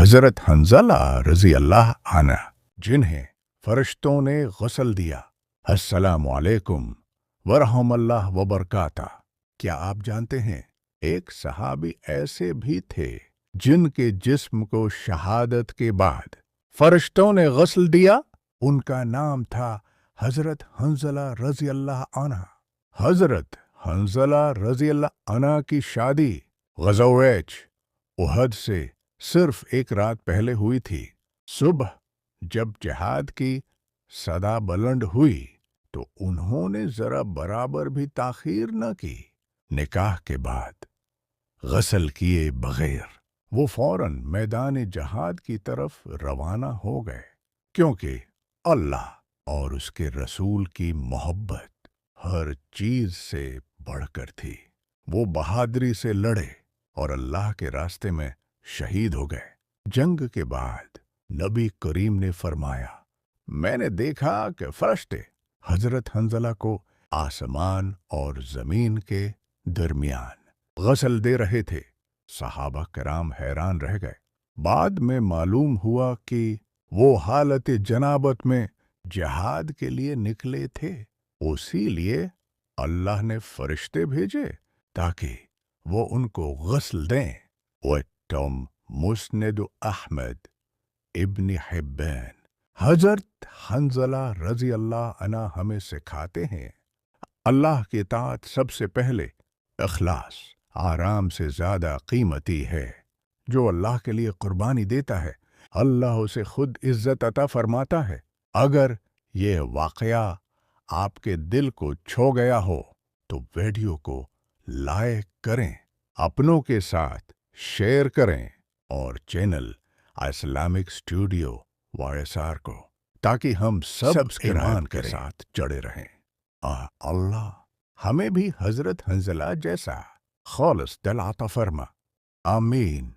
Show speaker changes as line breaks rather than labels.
حضرت حنظلہ رضی اللہ عنہ جنہیں فرشتوں نے غسل دیا۔ السلام علیکم ورحمۃ اللہ وبرکاتہ۔ کیا آپ جانتے ہیں ایک صحابی ایسے بھی تھے جن کے جسم کو شہادت کے بعد فرشتوں نے غسل دیا؟ ان کا نام تھا حضرت حنظلہ رضی اللہ عنہ۔ حضرت حنظلہ رضی اللہ عنہ کی شادی غزوہ احد سے صرف ایک رات پہلے ہوئی تھی۔ صبح جب جہاد کی صدا بلند ہوئی تو انہوں نے ذرا برابر بھی تاخیر نہ کی۔ نکاح کے بعد غسل کیے بغیر وہ فوراً میدان جہاد کی طرف روانہ ہو گئے، کیونکہ اللہ اور اس کے رسول کی محبت ہر چیز سے بڑھ کر تھی۔ وہ بہادری سے لڑے اور اللہ کے راستے میں شہید ہو گئے۔ جنگ کے بعد نبی کریم نے فرمایا، میں نے دیکھا کہ فرشتے حضرت حنظلہ کو آسمان اور زمین کے درمیان غسل دے رہے تھے۔ صحابہ کرام حیران رہ گئے۔ بعد میں معلوم ہوا کہ وہ حالت جنابت میں جہاد کے لیے نکلے تھے، اسی لیے اللہ نے فرشتے بھیجے تاکہ وہ ان کو غسل دیں۔ مسند احمد ابن حبان۔ حضرت حنظلہ رضی اللہ عنہ ہمیں سکھاتے ہیں اللہ کی اطاعت سب سے پہلے اخلاص آرام سے زیادہ قیمتی ہے۔ جو اللہ کے لیے قربانی دیتا ہے اللہ اسے خود عزت عطا فرماتا ہے۔ اگر یہ واقعہ آپ کے دل کو چھو گیا ہو تو ویڈیو کو لائک کریں، اپنوں کے ساتھ شیئر کریں اور چینل اسلامک اسٹوڈیو وائسار کو، تاکہ ہم سب ایمان کے ساتھ جڑے رہیں۔ اللہ ہمیں بھی حضرت حنظلہ جیسا خالص دل عطا فرما۔ آمین۔